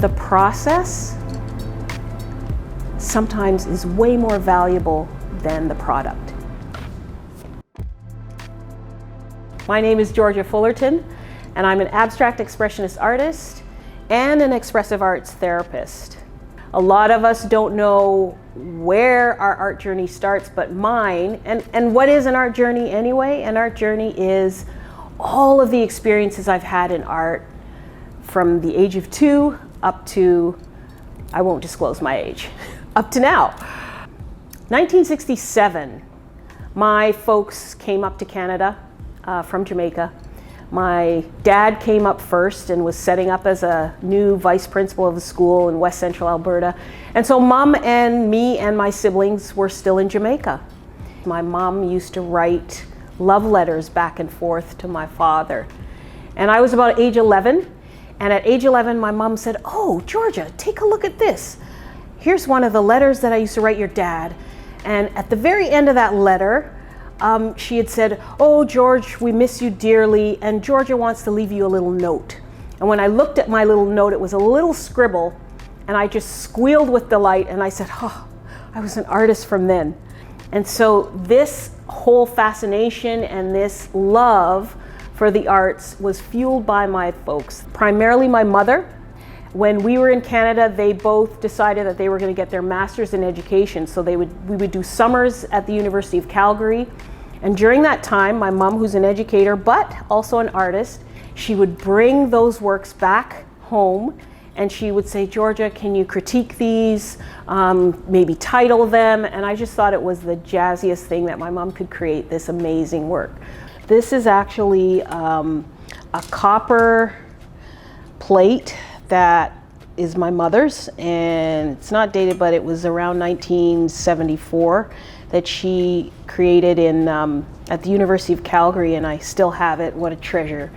the process sometimes is way more valuable than the product. My name is Georgia Fullerton, and I'm an abstract expressionist artist and an expressive arts therapist. A lot of us don't know where our art journey starts, but mine, and what is an art journey anyway? An art journey is all of the experiences I've had in art from the age of 2 up to, I won't disclose my age, up to now. 1967, my folks came up to Canada from Jamaica. My dad came up first and was setting up as a new vice principal of a school in West Central Alberta. And so Mom and me and my siblings were still in Jamaica. My mom used to write love letters back and forth to my father. And I was about age 11. And at age 11, my mom said, "Oh, Georgia, take a look at this. Here's one of the letters that I used to write your dad." And at the very end of that letter, she had said, "Oh, George, we miss you dearly, and Georgia wants to leave you a little note." And when I looked at my little note, it was a little scribble, and I just squealed with delight, and I said, "Oh, I was an artist from then." And so this whole fascination and this love for the arts was fueled by my folks, primarily my mother. When we were in Canada, they both decided that they were going to get their master's in education, so we would do summers at the University of Calgary. And during that time, my mom, who's an educator but also an artist, she would bring those works back home and she would say, "Georgia, can you critique these, maybe title them?" And I just thought it was the jazziest thing that my mom could create this amazing work. This is actually a copper plate that is my mother's, and it's not dated, but it was around 1974 that she created at the University of Calgary, and I still have it. What a treasure.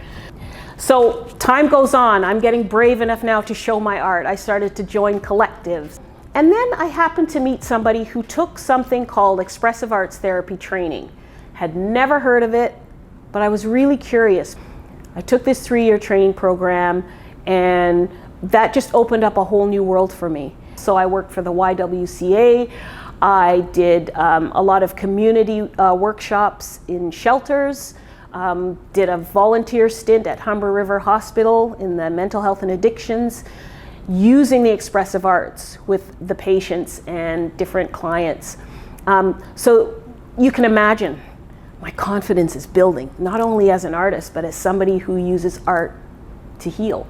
So time goes on. I'm getting brave enough now to show my art. I started to join collectives. And then I happened to meet somebody who took something called expressive arts therapy training. Had never heard of it, but I was really curious. I took this 3-year training program, and that just opened up a whole new world for me. So I worked for the YWCA. I did a lot of community workshops in shelters, did a volunteer stint at Humber River Hospital in the mental health and addictions, using the expressive arts with the patients and different clients. So you can imagine my confidence is building, not only as an artist, but as somebody who uses art to heal.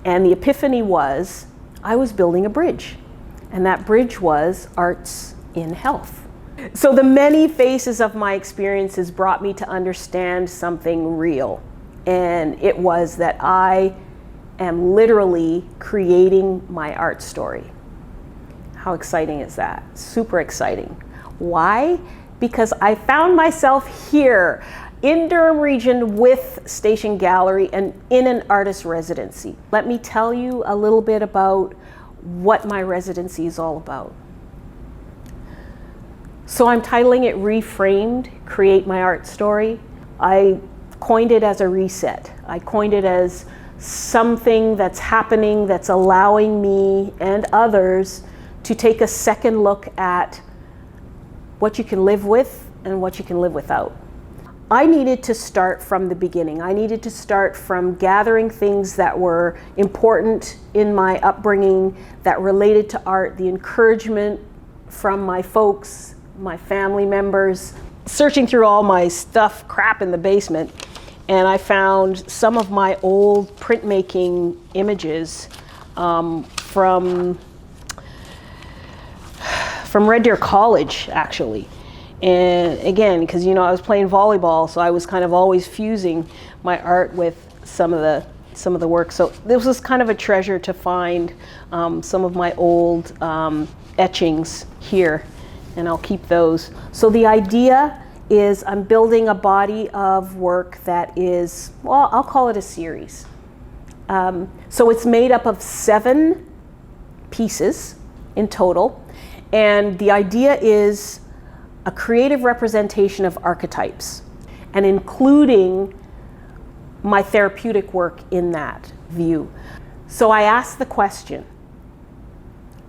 And the epiphany was, I was building a bridge, and that bridge was arts in health. So the many faces of my experiences brought me to understand something real, and it was that I am literally creating my art story. How exciting is that? Super exciting. Why? Because I found myself here in Durham region with Station Gallery and in an artist residency. Let me tell you a little bit about what my residency is all about. So I'm titling it Reframed, Create My Art Story. I coined it as a reset. I coined it as something that's happening that's allowing me and others to take a second look at what you can live with and what you can live without. I needed to start from the beginning. I needed to start from gathering things that were important in my upbringing that related to art, the encouragement from my folks, my family members, searching through all my crap in the basement, and I found some of my old printmaking images from Red Deer College, actually. And again, because I was playing volleyball, so I was kind of always fusing my art with some of the work. So this was kind of a treasure to find some of my old etchings here, and I'll keep those. So the idea is I'm building a body of work that is, well, I'll call it a series. So it's made up of 7 pieces in total, and the idea is a creative representation of archetypes, and including my therapeutic work in that view. So I asked the question,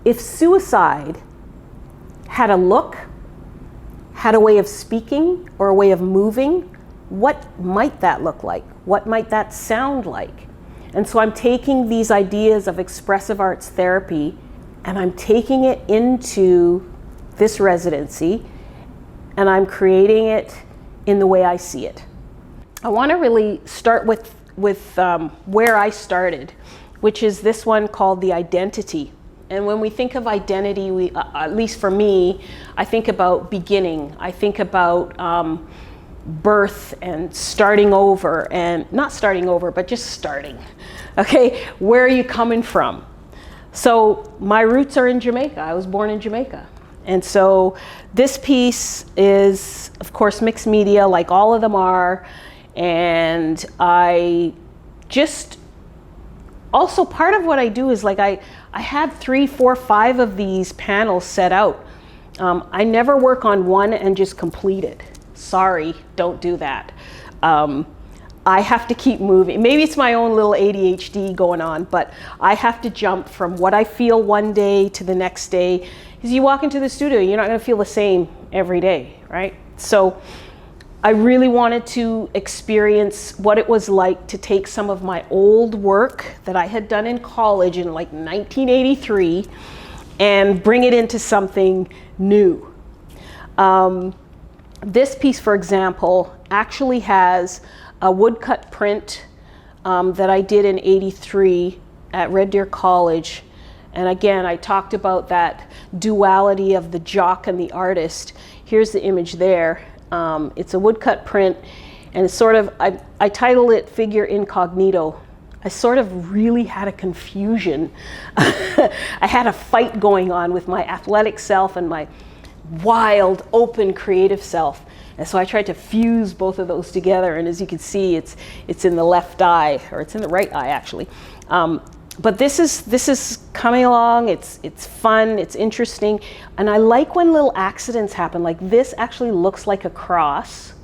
if suicide had a look, had a way of speaking, or a way of moving, what might that look like? What might that sound like? And so I'm taking these ideas of expressive arts therapy and I'm taking it into this residency and I'm creating it in the way I see it. I want to really start with where I started, which is this one called the identity. And when we think of identity, we, at least for me, I think about beginning. I think about birth and starting over, and not starting over, but just starting. Okay, where are you coming from? So my roots are in Jamaica. I was born in Jamaica. And so this piece is, of course, mixed media, like all of them are. And I just, also part of what I do is like I had 3, 4, 5 of these panels set out. I never work on one and just complete it. Sorry, don't do that. I have to keep moving. Maybe it's my own little ADHD going on, but I have to jump from what I feel one day to the next day. Because you walk into the studio, you're not going to feel the same every day, right? So I really wanted to experience what it was like to take some of my old work that I had done in college in like 1983 and bring it into something new. This piece, for example, actually has a woodcut print that I did in '83 at Red Deer College. And again, I talked about that duality of the jock and the artist. Here's the image there. It's a woodcut print, and it's sort of, I titled it Figure Incognito. I sort of really had a confusion. I had a fight going on with my athletic self and my wild, open, creative self. And so I tried to fuse both of those together, and as you can see, it's in the left eye, or it's in the right eye actually. But this is coming along. It's fun. It's interesting, and I like when little accidents happen. Like this actually looks like a cross,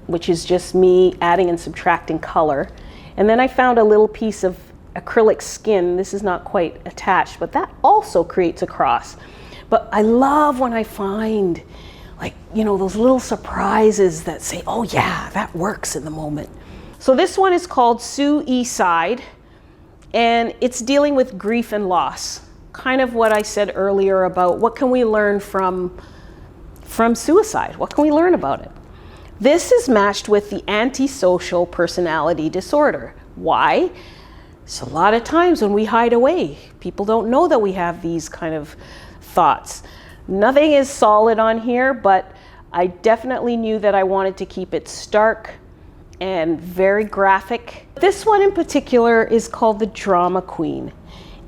which is just me adding and subtracting color. And then I found a little piece of acrylic skin. This is not quite attached, but that also creates a cross. But I love when I find, like, you know, those little surprises that say, oh yeah, that works in the moment. So this one is called Sue Eastside. And it's dealing with grief and loss. Kind of what I said earlier about what can we learn from suicide? What can we learn about it? This is matched with the antisocial personality disorder. Why? So a lot of times when we hide away, people don't know that we have these kind of thoughts. Nothing is solid on here, but I definitely knew that I wanted to keep it stark and very graphic. This one in particular is called the Drama Queen.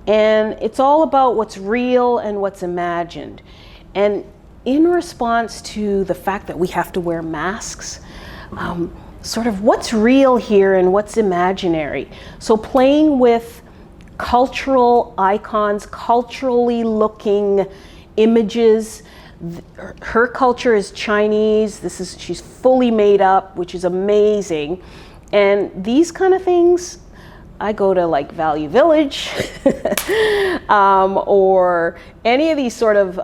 And it's all about what's real and what's imagined. And in response to the fact that we have to wear masks, sort of what's real here and what's imaginary. So playing with cultural icons, culturally looking images. Her culture is Chinese. She's fully made up, which is amazing. And these kind of things, I go to like Value Village or any of these sort of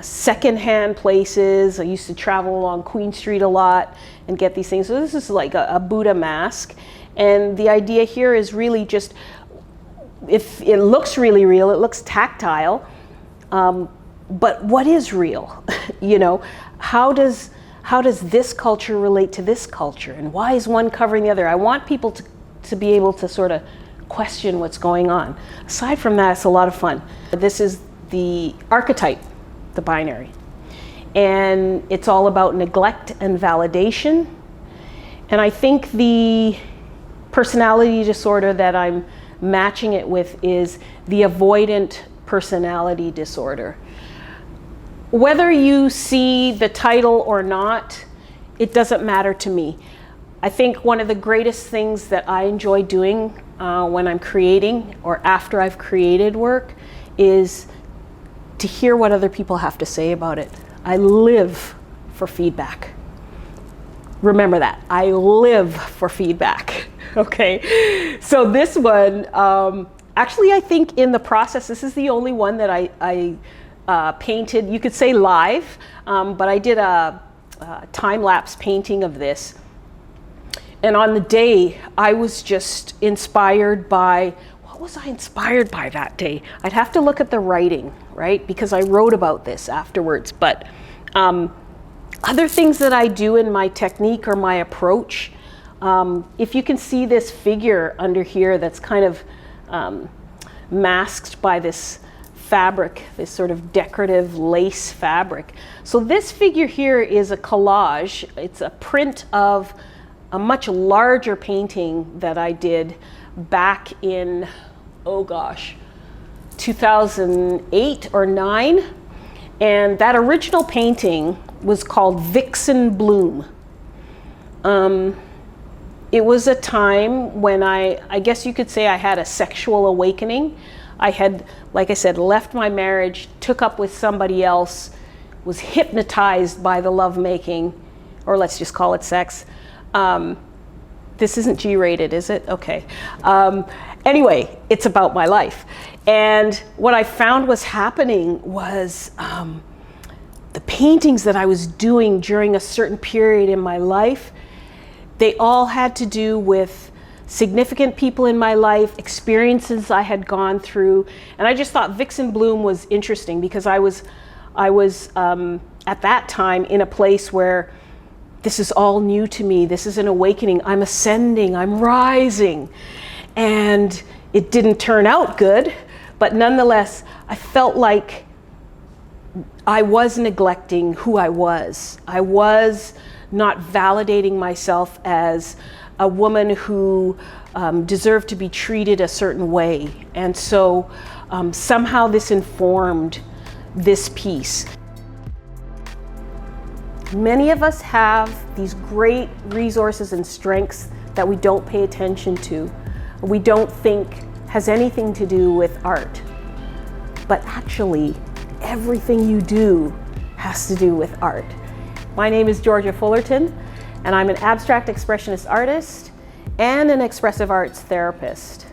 secondhand places. I used to travel along Queen Street a lot and get these things. So this is like a Buddha mask. And the idea here is really just, if it looks really real, it looks tactile. But what is real? You know, how does this culture relate to this culture? And why is one covering the other? I want people to be able to sort of question what's going on. Aside from that, it's a lot of fun. This is the archetype, the binary. And it's all about neglect and validation. And I think the personality disorder that I'm matching it with is the avoidant personality disorder. Whether you see the title or not, it doesn't matter to me. I think one of the greatest things that I enjoy doing when I'm creating or after I've created work is to hear what other people have to say about it. I live for feedback. Remember that. I live for feedback. Okay. So this one, actually, I think in the process, this is the only one that I painted, you could say live, but I did a time-lapse painting of this. And on the day, I was just inspired by, what was I inspired by that day? I'd have to look at the writing, right? Because I wrote about this afterwards. But other things that I do in my technique or my approach, if you can see this figure under here that's kind of masked by this fabric, this sort of decorative lace fabric. So this figure here is a collage. It's a print of a much larger painting that I did back in, oh gosh, 2008 or 9. And that original painting was called Vixen Bloom. It was a time when I guess you could say I had a sexual awakening. I had, like I said, left my marriage, took up with somebody else, was hypnotized by the lovemaking, or let's just call it sex. This isn't G-rated, is it? Okay. Anyway, it's about my life. And what I found was happening was the paintings that I was doing during a certain period in my life, they all had to do with significant people in my life, experiences I had gone through. And I just thought Vixen Bloom was interesting because I was at that time in a place where this is all new to me. This is an awakening. I'm ascending, I'm rising. And it didn't turn out good, but nonetheless, I felt like I was neglecting who I was. I was not validating myself as a woman who deserved to be treated a certain way. And so somehow this informed this piece. Many of us have these great resources and strengths that we don't pay attention to, we don't think has anything to do with art. But actually, everything you do has to do with art. My name is Georgia Fullerton, and I'm an abstract expressionist artist and an expressive arts therapist.